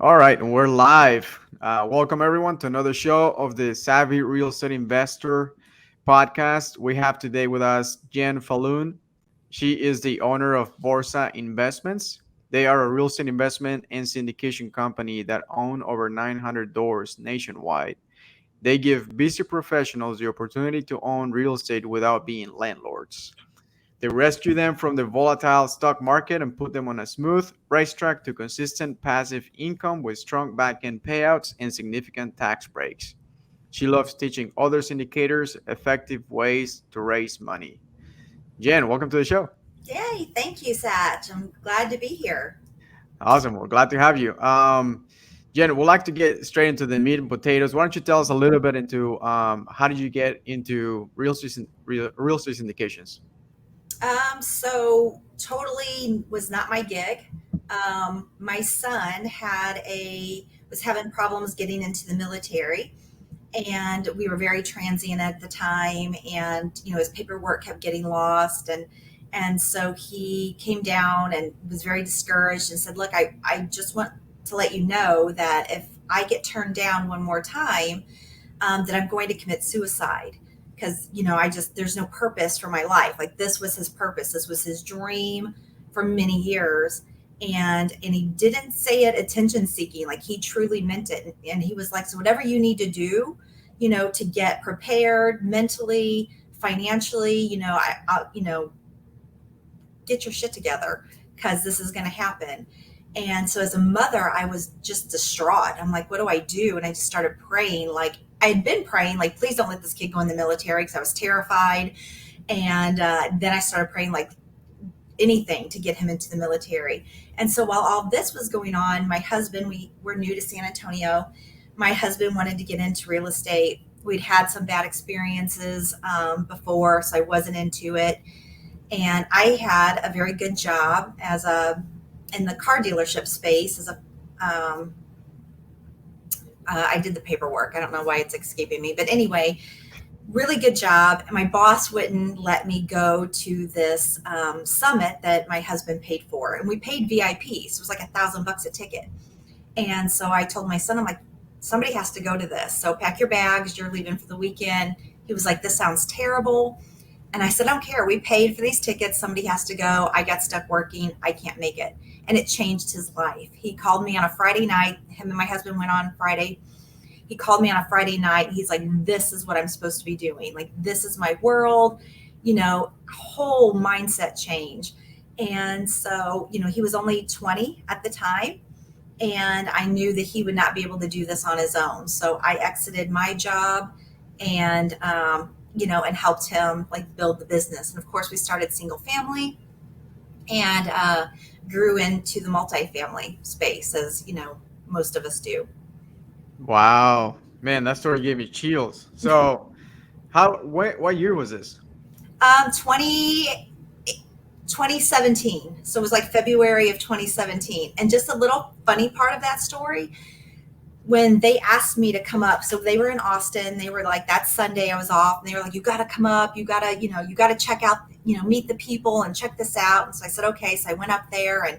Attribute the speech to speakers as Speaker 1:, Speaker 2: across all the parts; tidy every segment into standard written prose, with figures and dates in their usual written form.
Speaker 1: All right, we're live. Welcome everyone to another show of the Savvy Real Estate Investor podcast. We have today with us Jen Falloon. She is the owner of Borsa Investments. They are a real estate investment and syndication company that own over 900 doors nationwide. They give busy professionals the opportunity to own real estate without being landlords. They rescue them from the volatile stock market and put them on a smooth racetrack to consistent passive income with strong back-end payouts and significant tax breaks. She loves teaching other syndicators effective ways to raise money. Jen, welcome to the show.
Speaker 2: Yay, thank you, Satch. I'm glad to be here.
Speaker 1: Awesome. We're glad to have you. Jen, we'd like to get straight into the meat and potatoes. Why don't you tell us a little bit into how did you get into real estate syndications?
Speaker 2: So totally was not my gig. My son was having problems getting into the military, and we were very transient at the time, and his paperwork kept getting lost, and so he came down and was very discouraged and said, "Look, I just want to let you know that if I get turned down one more time, that I'm going to commit suicide." Because I just there's no purpose for my life. Like, this was his purpose, this was his dream for many years. And he didn't say it attention seeking, like he truly meant it. And he was like, so whatever you need to do, to get prepared mentally, financially, get your shit together, because this is going to happen. And so as a mother, I was just distraught. I'm like, what do I do? And I just started praying. Like, I had been praying, like, please don't let this kid go in the military, because I was terrified. And then I started praying, like, anything to get him into the military. And so while all this was going on, my husband, we were new to San Antonio. My husband wanted to get into real estate. We'd had some bad experiences before, so I wasn't into it. And I had a very good job in the car dealership space um, I did the paperwork. I don't know why it's escaping me, but anyway, really good job. And my boss wouldn't let me go to this summit that my husband paid for, and we paid VIP, so it was like $1,000 a ticket. And so I told my son, I'm like, somebody has to go to this. So pack your bags. You're leaving for the weekend. He was like, this sounds terrible. And I said, I don't care. We paid for these tickets. Somebody has to go. I got stuck working. I can't make it. And it changed his life. He called me on a Friday night. Him and my husband went on Friday. He called me on a Friday night. And he's like, this is what I'm supposed to be doing. Like, this is my world, whole mindset change. And so, he was only 20 at the time. And I knew that he would not be able to do this on his own. So I exited my job and, and helped him, like, build the business. And of course, we started single family and grew into the multifamily space, as, most of us do.
Speaker 1: Wow, man, that story gave me chills. So, what year was this?
Speaker 2: 20, 2017. So it was like February of 2017. And just a little funny part of that story, when they asked me to come up, so they were in Austin, they were like, that Sunday I was off, and they were like, you got to come up, you got to, you got to check out, meet the people and check this out. And so I said, okay. So I went up there, and,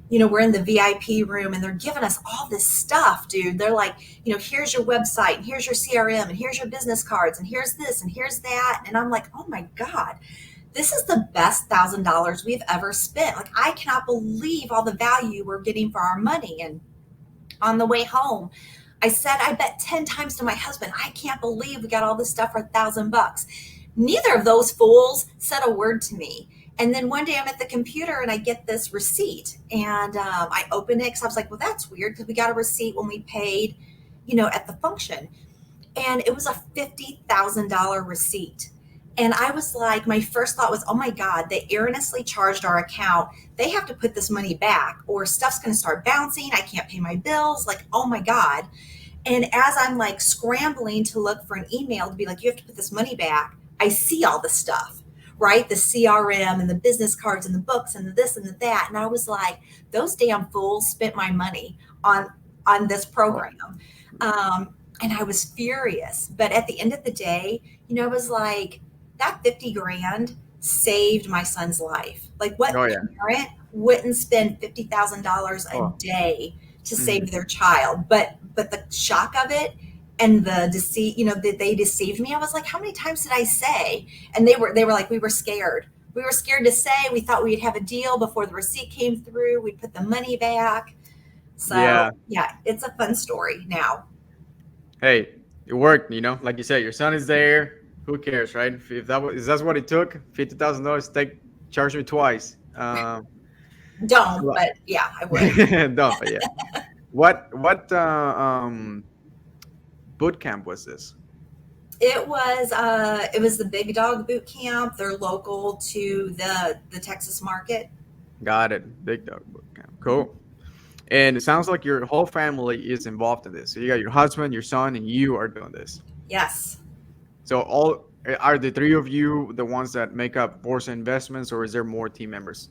Speaker 2: we're in the VIP room, and they're giving us all this stuff, dude. They're like, here's your website, and here's your CRM, and here's your business cards, and here's this, and here's that. And I'm like, oh my God, this is the best $1,000 we've ever spent. Like, I cannot believe all the value we're getting for our money. And on the way home, I said, I bet 10 times to my husband, I can't believe we got all this stuff for $1,000. Neither of those fools said a word to me. And then one day I'm at the computer and I get this receipt, and I open it because I was like, well, that's weird, because we got a receipt when we paid, at the function. And it was a $50,000 receipt. And I was like, my first thought was, oh my God, they erroneously charged our account. They have to put this money back, or stuff's going to start bouncing. I can't pay my bills. Like, oh my God. And as I'm like scrambling to look for an email to be like, you have to put this money back, I see all the stuff, right? The CRM and the business cards and the books and the this and the that. And I was like, those damn fools spent my money on this
Speaker 1: Oh,
Speaker 2: program. And I was furious. But at the end of the day, it was like, that 50 grand saved my son's life. Like, what
Speaker 1: oh yeah.
Speaker 2: parent wouldn't spend $50,000 a
Speaker 1: Oh,
Speaker 2: day to
Speaker 1: Mhm.
Speaker 2: save their child. But the shock of it and the deceit, that they deceived me. I was like, how many times did I say? And they were like, we were scared. We were scared to say. We thought we'd have a deal before the receipt came through. We'd put the money back. So
Speaker 1: Yeah.
Speaker 2: yeah, it's a fun story now.
Speaker 1: Hey, it worked. Like you said, your son is there. Who cares, right? If that's what it took, $50,000, charge me twice.
Speaker 2: Don't,
Speaker 1: Well,
Speaker 2: but yeah, I would.
Speaker 1: don't. But yeah, what boot camp was this?
Speaker 2: It was the Big Dog Boot Camp. They're local to the Texas market.
Speaker 1: Got it. Big dog boot camp. Cool. And it sounds like your whole family is involved in this. So you got your husband, your son, and you are doing this.
Speaker 2: Yes.
Speaker 1: So all are the three of you the ones that make up Borsa Investments, or is there more team members?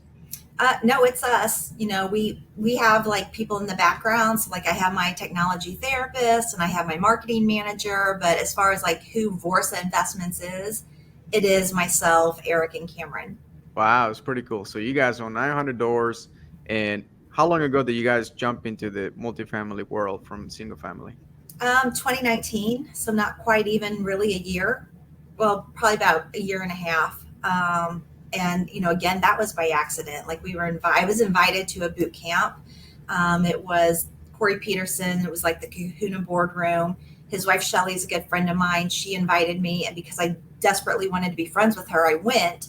Speaker 2: No, it's us. We have like people in the background. So like I have my technology therapist and I have my marketing manager. But as far as like who Vorsa Investments is, it is myself, Eric, and Cameron.
Speaker 1: Wow, it's pretty cool. So you guys own 900 doors. And how long ago did you guys jump into the multifamily world from single family?
Speaker 2: 2019, so not quite even really a year. Well, probably about a year and a half. And again, that was by accident. Like I was invited to a boot camp. It was Corey Peterson. It was like the Kahuna boardroom. His wife Shelly is a good friend of mine. She invited me, and because I desperately wanted to be friends with her, I went.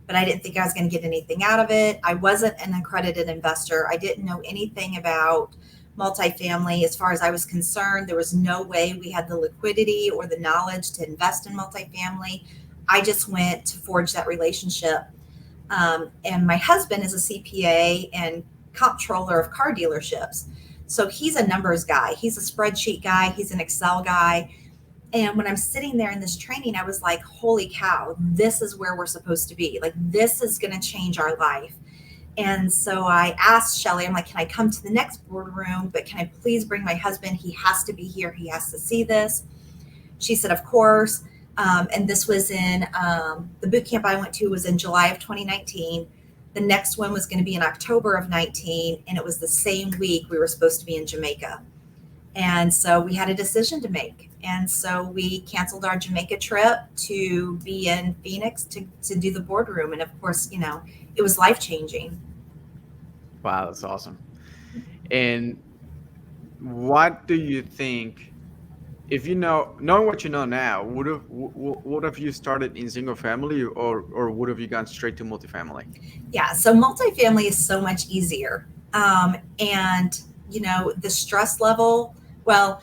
Speaker 2: But I didn't think I was going to get anything out of it. I wasn't an accredited investor. I didn't know anything about multifamily. As far as I was concerned, there was no way we had the liquidity or the knowledge to invest in multifamily. I just went to forge that relationship. And my husband is a CPA and comptroller of car dealerships. So he's a numbers guy. He's a spreadsheet guy. He's an Excel guy. And when I'm sitting there in this training, I was like, holy cow, this is where we're supposed to be. Like, this is going to change our life. And so I asked Shelly, I'm like, can I come to the next boardroom? But can I please bring my husband? He has to be here. He has to see this. She said, of course. And this was in the boot camp I went to was in July of 2019. The next one was going to be in October of 19. And it was the same week we were supposed to be in Jamaica. And so we had a decision to make. And so we canceled our Jamaica trip to be in Phoenix to do the boardroom. And of course, it was life changing.
Speaker 1: Wow, that's awesome. And what do you think, if knowing what you know now, would have you started in single family, or would have you gone straight to multifamily?
Speaker 2: Yeah. So multifamily is so much easier. And, the stress level, well,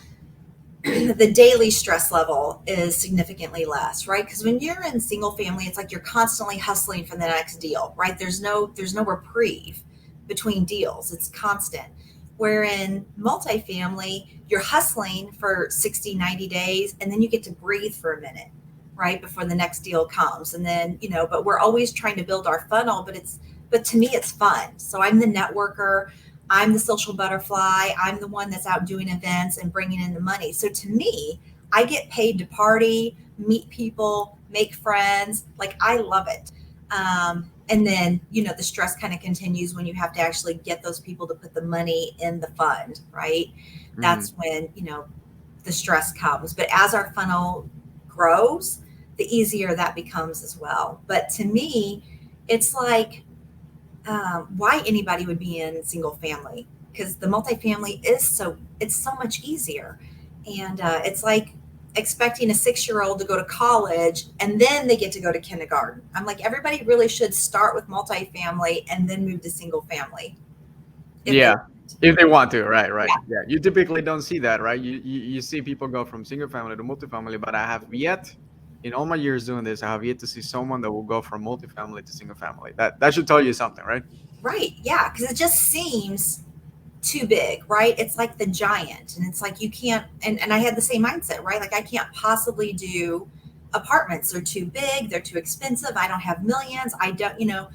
Speaker 2: the daily stress level is significantly less, right? Because when you're in single family, it's like you're constantly hustling for the next deal, right? There's no reprieve between deals. It's constant. Where in multifamily, you're hustling for 60, 90 days, and then you get to breathe for a minute, right? Before the next deal comes. And then, but we're always trying to build our funnel, but to me, it's fun. So I'm the networker. I'm the social butterfly. I'm the one that's out doing events and bringing in the money. So to me, I get paid to party, meet people, make friends. Like I love it. And then, the stress kind of continues when you have to actually get those people to put the money in the fund, right?
Speaker 1: Mm,
Speaker 2: That's when, the stress comes. But as our funnel grows, the easier that becomes as well. But to me, it's like, why anybody would be in single family, because the multifamily it's so much easier. And it's like expecting a 6-year-old to go to college and then they get to go to kindergarten. I'm like, everybody really should start with multifamily and then move to single family if they
Speaker 1: yeah, if they want to, right,
Speaker 2: yeah.
Speaker 1: right. Yeah, you typically don't see that, right? You see people go from single family to multifamily, but I have yet, in all my years doing this, I have yet to see someone that will go from multifamily to single family. That should tell you something, right?
Speaker 2: Right, yeah, because it just seems too big, right? It's like the giant, and it's like you can't. And I had the same mindset, right? Like I can't possibly do apartments. They're too big. They're too expensive. I don't have millions. I don't.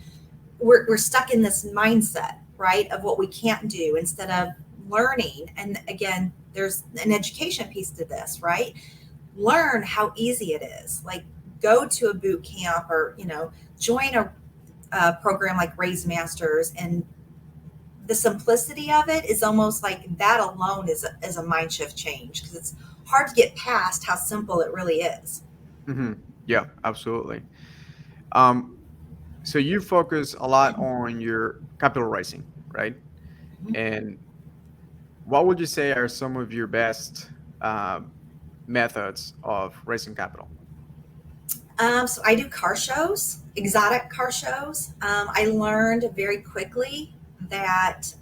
Speaker 2: We're stuck in this mindset, right, of what we can't do instead of learning. And again, there's an education piece to this, right? Learn how easy it is. Like go to a boot camp or join a program like Raise Masters and the simplicity of it is almost like that alone is a mind shift change because it's hard to get past how simple it really is.
Speaker 1: Hmm. Yeah, absolutely. Um, so you focus a lot on your capital raising, right? And what would you say are some of your best methods of raising capital?
Speaker 2: So I do car shows, exotic car shows. I learned very quickly that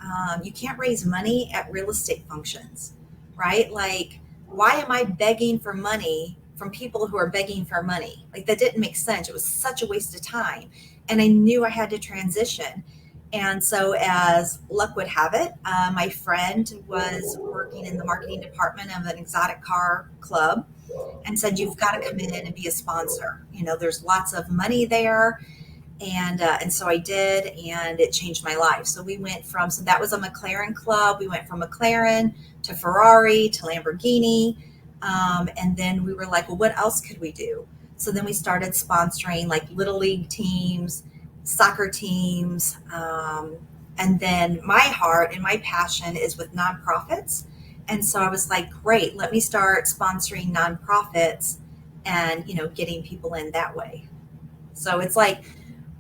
Speaker 2: you can't raise money at real estate functions, right? Like, why am I begging for money from people who are begging for money? Like, that didn't make sense. It was such a waste of time. And I knew I had to transition. And so, as luck would have it, my friend was working in the marketing department of an exotic car club and said, "You've got to come in and be a sponsor. You know, there's lots of money there." And so I did, and it changed my life. So we went from, so that was a McLaren club. We went from McLaren to Ferrari to Lamborghini. And then we were like, well, what else could we do? So then we started sponsoring like little league teams, soccer teams. And then my heart and my passion is with nonprofits. And so I was like, great, let me start sponsoring nonprofits and, getting people in that way. So it's like,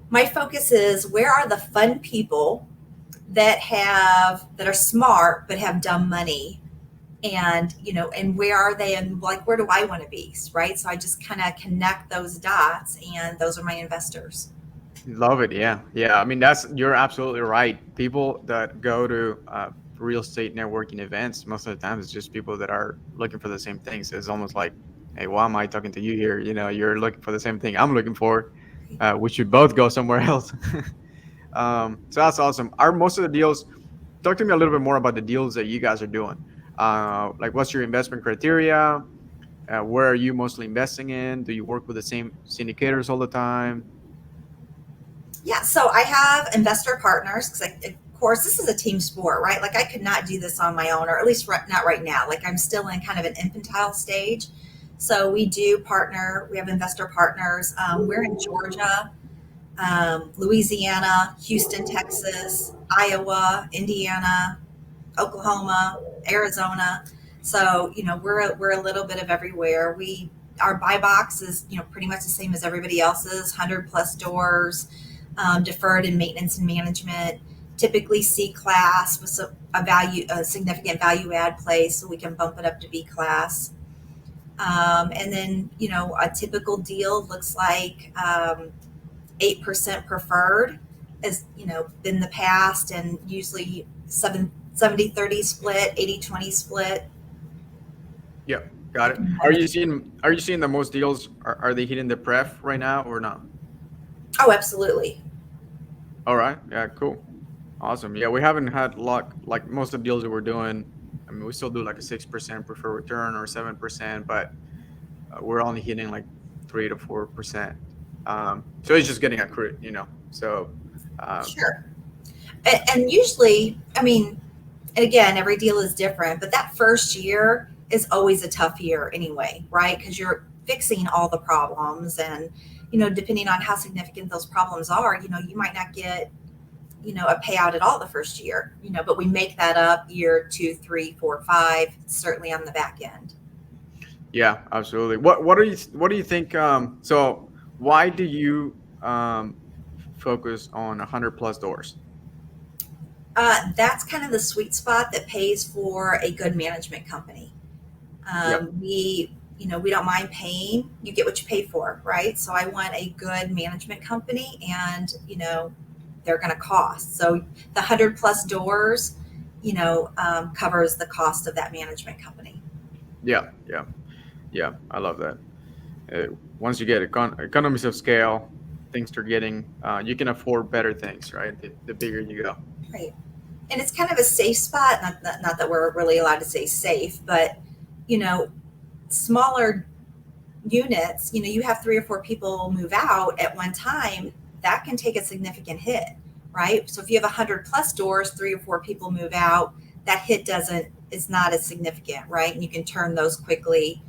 Speaker 2: my focus is where are the fun people that are smart but have dumb money, and and where are they, and like where do I want to be, right? So I just kind of connect those dots, and those are my investors.
Speaker 1: Love it. Yeah. Yeah. I mean, you're absolutely right. People that go to real estate networking events, most of the time, it's just people that are looking for the same things. It's almost like, hey, why am I talking to you here? You're looking for the same thing I'm looking for. We should both go somewhere else. So that's awesome. Are most of the deals, talk to me a little bit more about the deals that you guys are doing. Like, what's your investment criteria? Where are you mostly investing in? Do you work with the same syndicators all the time?
Speaker 2: Yeah, so I have investor partners because, of course, this is a team sport, right? Like I could not do this on my own, or at least not right now. Like I'm still in kind of an infantile stage. So we do partner. We have investor partners. We're in Georgia, Louisiana, Houston, Texas, Iowa, Indiana, Oklahoma, Arizona. So we're a little bit of everywhere. Our buy box is pretty much the same as everybody else's, 100+ doors, deferred in maintenance and management. Typically C class with a significant value add place, so we can bump it up to B class. And then a typical deal looks like 8% preferred, as been the past, and usually 70/30 split, 80/20 split.
Speaker 1: Yeah, got it. Are you seeing the most deals? Are they hitting the pref right now or not?
Speaker 2: Oh, absolutely.
Speaker 1: All right. Yeah, cool. Awesome. Yeah, we haven't had luck like most of the deals that we're doing. I mean, we still do like a 6% preferred return or 7%, but we're only hitting like 3 to 4%. So it's just getting accrued. So um,
Speaker 2: Sure. And usually, I mean, and again, every deal is different, but that first year is always a tough year anyway, right? Because you're fixing all the problems, and depending on how significant those problems are, you might not get a payout at all the first year, but we make that up year 2, 3, 4, 5, certainly on the back end.
Speaker 1: yeah, absolutely. What do you think? So why do you focus on 100+ doors?
Speaker 2: That's kind of the sweet spot that pays for a good management company.
Speaker 1: Yep.
Speaker 2: We don't mind paying. You get what you pay for, right? So I want a good management company, and they're going to cost. So the 100+ doors, covers the cost of that management company.
Speaker 1: Yeah. Yeah. Yeah. I love that. Once you get economies of scale, things are getting, you can afford better things, right? The bigger you go.
Speaker 2: Right. And it's kind of a safe spot. Not that we're really allowed to say safe, but you know, smaller units, you have 3 or 4 people move out at one time, that can take a significant hit, right? So if you have 100+ doors, 3 or 4 people move out, that hit doesn't is not as significant, right? And you can turn those quickly,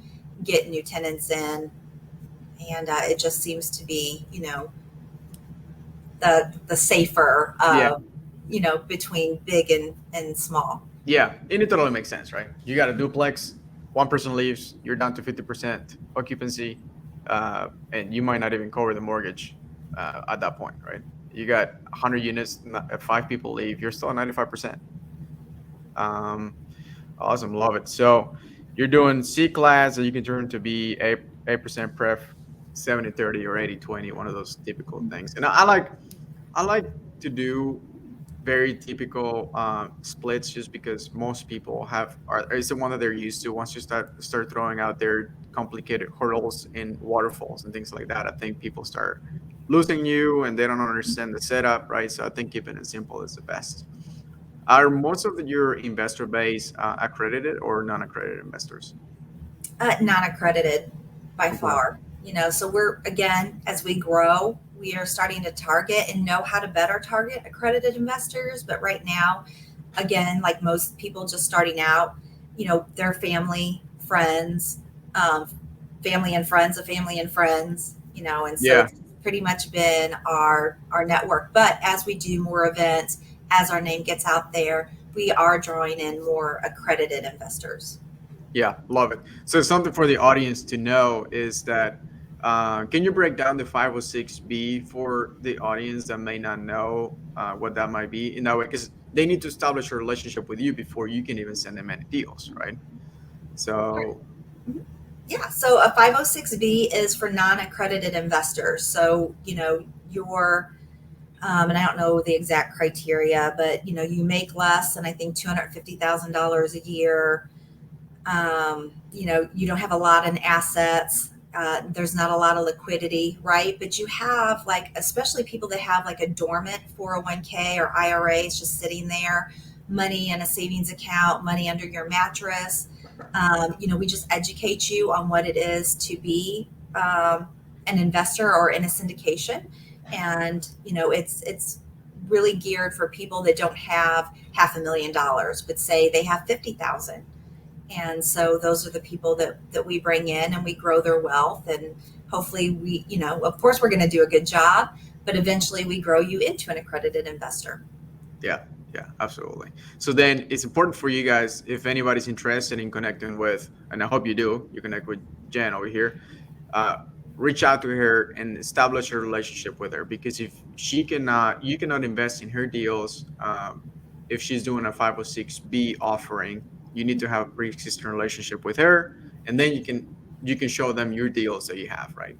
Speaker 2: get new tenants in, and it just seems to be, the safer
Speaker 1: Yeah.
Speaker 2: between big and small.
Speaker 1: Yeah, and it totally makes sense, right? You got a duplex, one person leaves, you're down to 50% occupancy, and you might not even cover the mortgage at that point, right? You got 100 units, five people leave, you're still at 95%. Um, awesome, love it. So you're doing C class, and you can turn to be 8% pref, 70/30 or 80/20, one of those typical things. And I like to do very typical splits just because most people have are it's the one that they're used to. Once you start throwing out their complicated hurdles and waterfalls and things like that, I think people start losing you and they don't understand the setup, right? So I think keeping it simple is the best. Are most of your investor base accredited or non-accredited investors?
Speaker 2: Non-accredited by
Speaker 1: Okay.
Speaker 2: far. So we're, again, as we grow, we are starting to target and know how to better target accredited investors. But right now, again, like most people just starting out, their family, friends, um, family and friends of family and friends, and so
Speaker 1: Yeah,
Speaker 2: it's pretty much been our network. But as we do more events, as our name gets out there, we are drawing in more accredited investors.
Speaker 1: yeah, love it. So something for the audience to know is that can you break down the 506B for the audience that may not know what that might be in that way? Because they need to establish a relationship with you before you can even send them any deals, right? So,
Speaker 2: Yeah, so a 506B is for non-accredited investors. So, your and I don't know the exact criteria, but you make less than, I think, $250,000 a year. You don't have a lot in assets. There's not a lot of liquidity, right? But you have, like, especially people that have like a dormant 401k or IRA, it's just sitting there, money in a savings account, money under your mattress. We just educate you on what it is to be an investor or in a syndication, and it's really geared for people that don't have $500,000, but say they have 50,000. And so those are the people that we bring in, and we grow their wealth, and hopefully we, of course we're going to do a good job, but eventually we grow you into an accredited investor.
Speaker 1: yeah, yeah, absolutely. So then it's important for you guys, if anybody's interested in connecting with, and I hope you do, you connect with Jen over here, uh, reach out to her and establish a relationship with her, because if she cannot you cannot invest in her deals if she's doing a 506B offering. You need to have a pre-existing relationship with her, and then you can show them your deals that you have, right?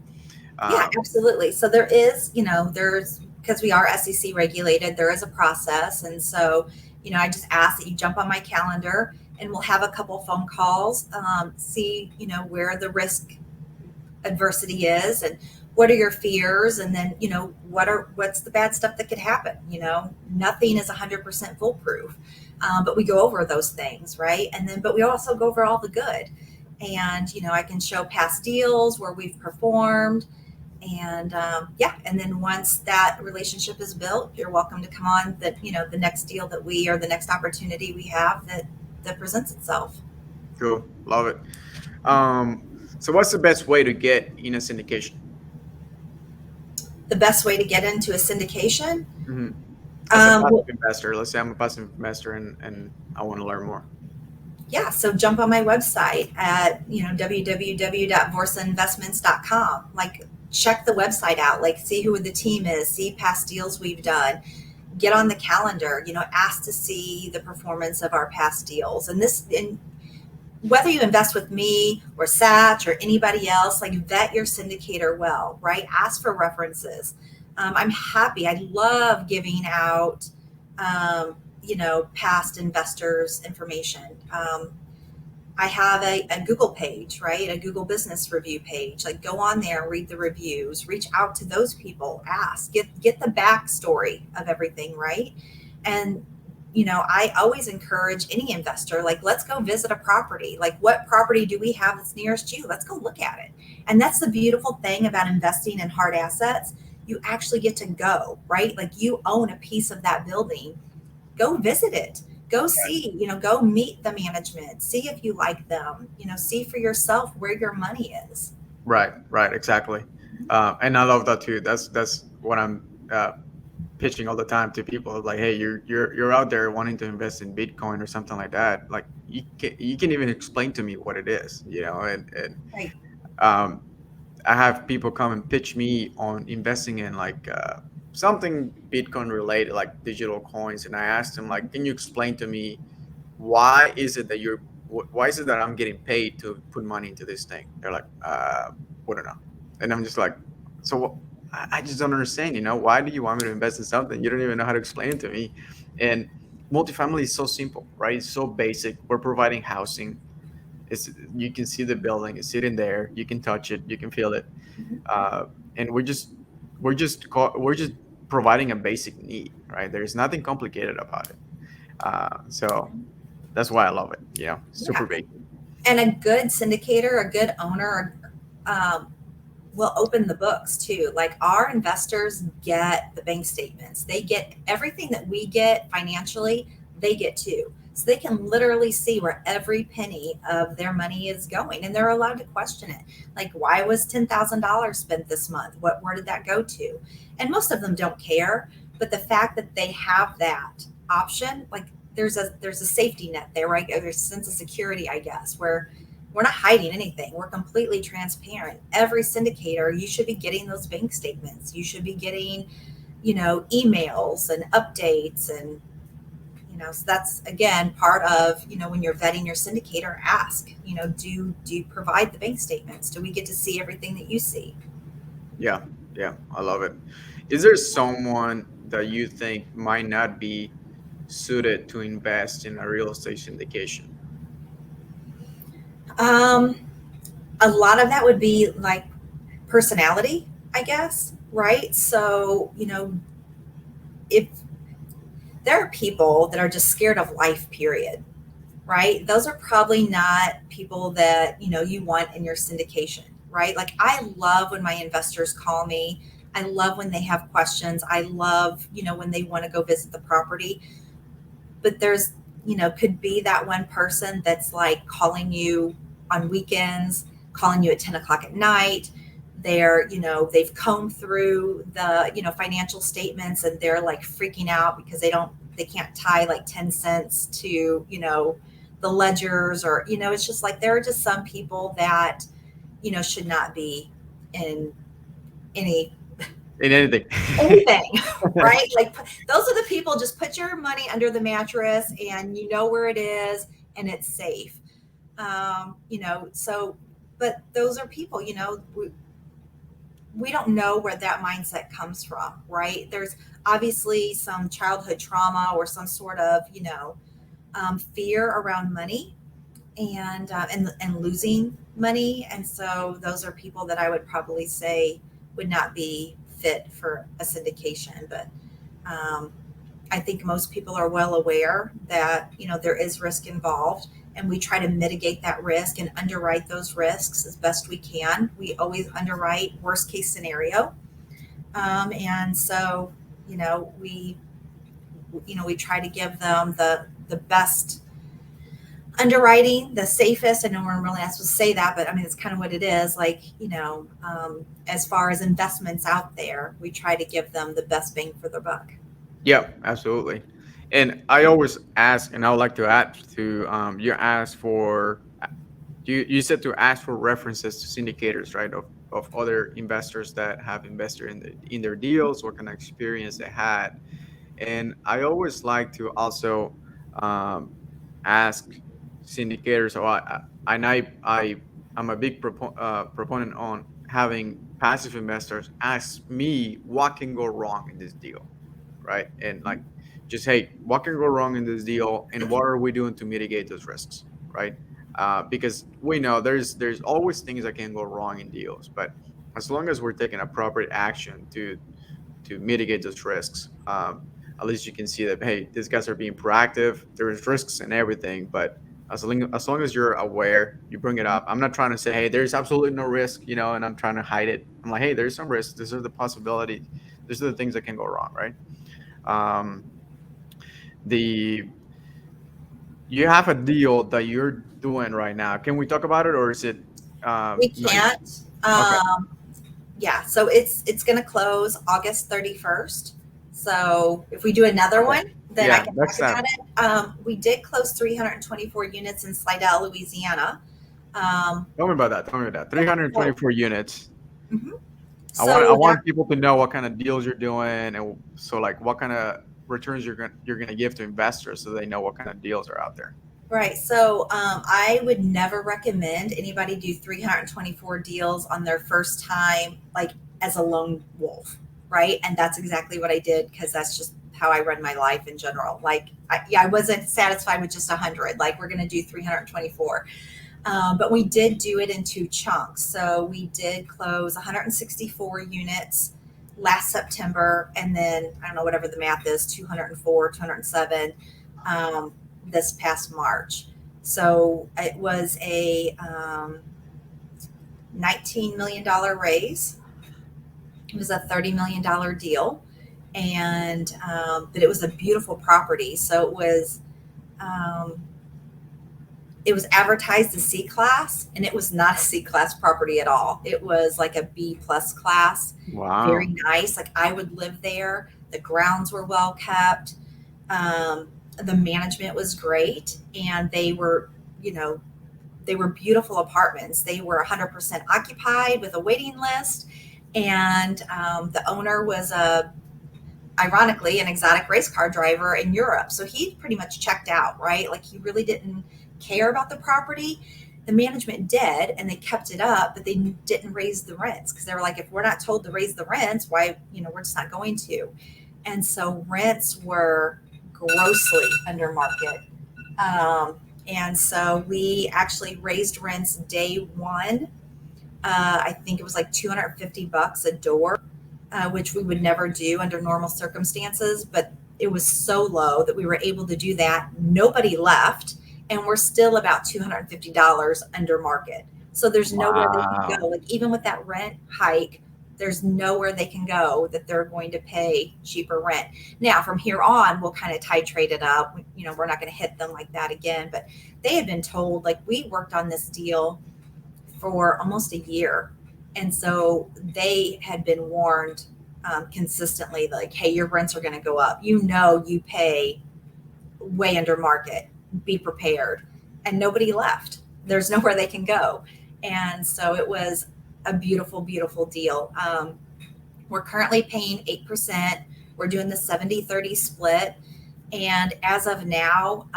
Speaker 2: Yeah,
Speaker 1: um,
Speaker 2: absolutely. So there is, there's, because we are SEC regulated, there is a process. And so, I just ask that you jump on my calendar, and we'll have a couple phone calls, see, where the risk adversity is, and what are your fears, and then what's the bad stuff that could happen. Nothing is 100% foolproof, but we go over those things, right? And then but we also go over all the good, and I can show past deals where we've performed, and yeah, and then once that relationship is built, you're welcome to come on the next deal that we, or the next opportunity we have that presents itself.
Speaker 1: cool, love it. So what's the best way to get in a syndication?
Speaker 2: The best way to get into a syndication.
Speaker 1: Hmm. As a passive
Speaker 2: Well,
Speaker 1: investor, let's say I'm a passive investor and I want to learn more.
Speaker 2: yeah, so jump on my website at www.vorsainvestments.com. Like, check the website out, like, see who the team is, see past deals we've done, get on the calendar, ask to see the performance of our past deals. And whether you invest with me or Satch or anybody else, like, vet your syndicator well, right? Ask for references. I'm happy. I love giving out, past investors information. I have a Google page, right? A Google business review page. Like, go on there, read the reviews, reach out to those people, ask, get the backstory of everything, right? And I always encourage any investor, like, let's go visit a property. Like, what property do we have that's nearest you? Let's go look at it. And that's the beautiful thing about investing in hard assets. You actually get to go, right? Like, you own a piece of that building. Go visit it. Go see, go meet the management, see if you like them, see for yourself where your money is.
Speaker 1: Right, right, exactly. And I love that too. That's what I'm pitching all the time to people like, hey, you're out there wanting to invest in Bitcoin or something like that. Like you can even explain to me what it is, and
Speaker 2: Right.
Speaker 1: um, I have people come and pitch me on investing in like something Bitcoin related, like digital coins, and I asked them like, can you explain to me why is it that why is it that I'm getting paid to put money into this thing? They're like, we don't know, and I'm just like, so I just don't understand. Why do you want me to invest in something you don't even know how to explain it to me? And multifamily is so simple, right? It's so basic. We're providing housing. It's You can see the building. It's sitting there. You can touch it. You can feel it. uh, and we're just providing a basic need, right? There's nothing complicated about it. So that's why I love it.
Speaker 2: Yeah.
Speaker 1: Super basic.
Speaker 2: And a good syndicator, a good owner, um, will open the books too. Like our investors get the bank statements, they get everything that we get financially, they get too. So they can literally see where every penny of their money is going, and they're allowed to question it. Like, why was $10,000 spent this month? Where did that go to? And most of them don't care. But the fact that they have that option, like there's a safety net there, right? There's a sense of security, I guess, where we're not hiding anything. We're completely transparent. Every syndicator, you should be getting those bank statements. You should be getting, emails and updates. And, so that's again part of, when you're vetting your syndicator, ask, do you provide the bank statements? Do we get to see everything that you see?
Speaker 1: Yeah, yeah, I love it. Is there someone that you think might not be suited to invest in a real estate syndication?
Speaker 2: Um, a lot of that would be like personality, I guess, right? So, if there are people that are just scared of life, period, right? Those are probably not people that, you want in your syndication, right? Like I love when my investors call me. I love when they have questions. I love, when they want to go visit the property. But there's, could be that one person that's like calling you on weekends, calling you at 10 o'clock at night. They've combed through the, financial statements, and they're like freaking out because they can't tie like 10 cents to, the ledgers, or, it's just like, there are just some people that, should not be in any
Speaker 1: In anything.
Speaker 2: anything, right? Like those are the people. Just put your money under the mattress, and you know where it is, and it's safe. So, but those are people. We don't know where that mindset comes from, right? There's obviously some childhood trauma or some sort of fear around money, and losing money. And so those are people that I would probably say would not be fit for a syndication. But um, I think most people are well aware that there is risk involved, and we try to mitigate that risk and underwrite those risks as best we can. We always underwrite worst case scenario, and so we we try to give them the best underwriting, the safest. I know we're really not supposed to say that, but I mean, it's kind of what it is. Like, as far as investments out there, we try to give them the best bang for their buck.
Speaker 1: Yeah, absolutely. And I always ask, and I would like to add to you asked for you said to ask for references to syndicators, right? Of other investors that have invested in their deals, what kind of experience they had. And I always like to also um, ask syndicators, or I'm a big proponent on having passive investors ask me what can go wrong in this deal, right? And like, just, hey, what can go wrong in this deal, and what are we doing to mitigate those risks, right? Because we know there's always things that can go wrong in deals, but as long as we're taking appropriate action to mitigate those risks, at least you can see that, hey, these guys are being proactive. There's risks and everything, but as long as you're aware, you bring it up. I'm not trying to say, hey, there's absolutely no risk, and I'm trying to hide it. I'm like, hey, there's some risks. These are the possibilities. These are the things that can go wrong, right? um, the You have a deal that you're doing right now. Can we talk about it, or is it
Speaker 2: We
Speaker 1: not?
Speaker 2: can't.
Speaker 1: Okay.
Speaker 2: Yeah, so it's going to close August 31st. So if we do another
Speaker 1: Okay.
Speaker 2: one, then I
Speaker 1: Yeah,
Speaker 2: can
Speaker 1: next
Speaker 2: talk
Speaker 1: time.
Speaker 2: about it. We did close 324 units in Slidell, Louisiana. Um,
Speaker 1: Tell me about that. Tell me about that.
Speaker 2: yeah. So,
Speaker 1: 324 units.
Speaker 2: mhm.
Speaker 1: I
Speaker 2: So that
Speaker 1: want people to know what kind of deals you're doing, and so like what kind of returns you're gonna give to investors, so they know what kind of deals are out there.
Speaker 2: Right. So I would never recommend anybody do 324 deals on their first time, like as a lone wolf. Right. And that's exactly what I did because that's just how I run my life in general. Like, I wasn't satisfied with just 100. Like, we're going to do 324. But we did do it in two chunks. So we did close 164 units last September, and then I don't know, whatever the math is, 204, 207 this past March. So it was a $19 million raise. It was a $30 million deal. And, but it was a beautiful property. So um, it was advertised as C class, and it was not a C class property at all. It was like a B plus class, very
Speaker 1: Wow.
Speaker 2: nice. Like, I would live there. The grounds were well kept. Um, the management was great, and you know, they were beautiful apartments. They were 100% occupied with a waiting list, and the owner was ironically an exotic race car driver in Europe. So he pretty much checked out, right? Like, he really didn't care about the property. The management did, and they kept it up, but they didn't raise the rents because they were like, if we're not told to raise the rents, why, we're just not going to. And so rents were grossly under market. And so we actually raised rents day one. I think it was like $250 a door, which we would never do under normal circumstances. But it was so low that we were able to do that. Nobody left, and we're still about $250 under market. So there's nowhere they can
Speaker 1: Wow.
Speaker 2: go. Like, even with that rent hike, there's nowhere they can go that they're going to pay cheaper rent. Now, from here on, we'll kind of titrate it up. We're not going to hit them like that again. But they had been told, like, we worked on this deal for almost a year. And so they had been warned consistently, like, hey, your rents are going to go up. You pay way under market. Be prepared. And nobody left. There's nowhere they can go. And so it was a beautiful, beautiful deal. We're currently paying 8%. We're doing the 70-30 split. And as of now,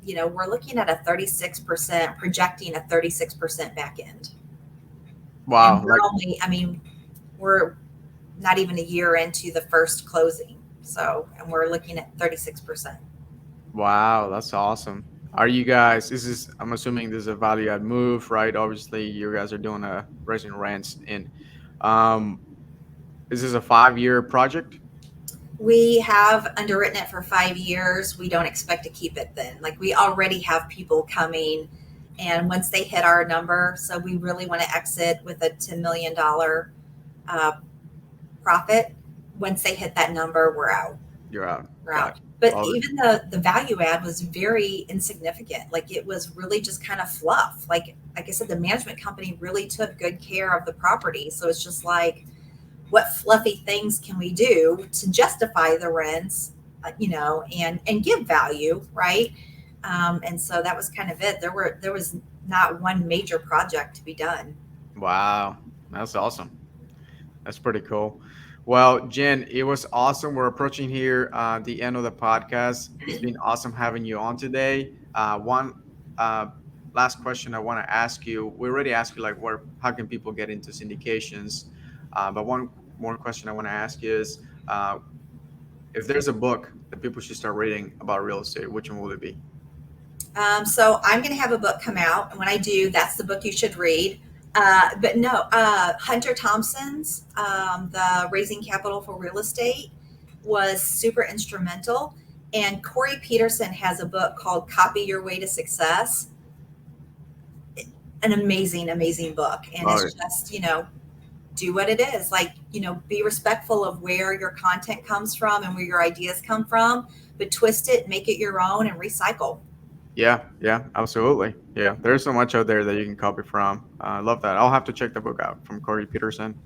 Speaker 2: we're looking at a 36%, projecting a 36% back end. And
Speaker 1: Wow. Like,
Speaker 2: we're not even a year into the first closing. So, and we're looking at 36%.
Speaker 1: wow, that's awesome. Are you guys, I'm assuming this is a value add move, right? Obviously, you guys are doing a raising rents in, um, is this a 5-year project?
Speaker 2: We have underwritten it for 5 years. We don't expect to keep it then. Like, we already have people coming, and once they hit our number, so we really want to exit with a $10 million uh, profit. Once they hit that number, we're out.
Speaker 1: You're out.
Speaker 2: We're out.
Speaker 1: Gotcha.
Speaker 2: But
Speaker 1: Well,
Speaker 2: even the value add was very insignificant. Like, it was really just kind of fluff. Like I said, the management company really took good care of the property. So it's just like, what fluffy things can we do to justify the rents, and give value, right? And so that was kind of it. There was not one major project to be done.
Speaker 1: wow, that's awesome. That's pretty cool. Well, Jen, it was awesome. We're approaching here the end of the podcast. It's been awesome having you on today. One uh, last question I want to ask you. We already asked you like, how can people get into syndications? But one more question I want to ask you is, if there's a book that people should start reading about real estate, which one will it be?
Speaker 2: So I'm going to have a book come out, and when I do, that's the book you should read. But no, Hunter Thompson's the Raising Capital for Real Estate was super instrumental. And Corey Peterson has a book called Copy Your Way to Success. An amazing, amazing book. And
Speaker 1: Oh,
Speaker 2: it's just, do what it is. Like, be respectful of where your content comes from and where your ideas come from, but twist it, make it your own, and recycle.
Speaker 1: yeah, yeah, absolutely. Yeah, there's so much out there that you can copy from. I love that. I'll have to check the book out from Corey Peterson.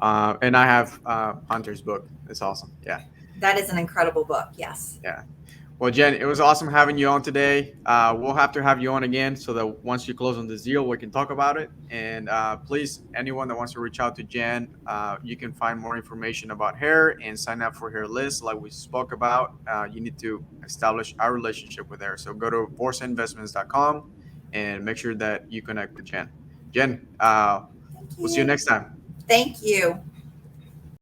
Speaker 1: And I have Hunter's book. It's awesome. Yeah,
Speaker 2: That is an incredible book. Yes.
Speaker 1: yeah. Well, Jen, it was awesome having you on today. We'll have to have you on again so that once you close on this deal, we can talk about it. And please, anyone that wants to reach out to Jen, you can find more information about her and sign up for her list, like we spoke about. You need to establish our relationship with her. So go to borsainvestments.com and make sure that you connect with Jen. Jen,
Speaker 2: Thank
Speaker 1: we'll see you
Speaker 2: you.
Speaker 1: next time.
Speaker 2: Thank you.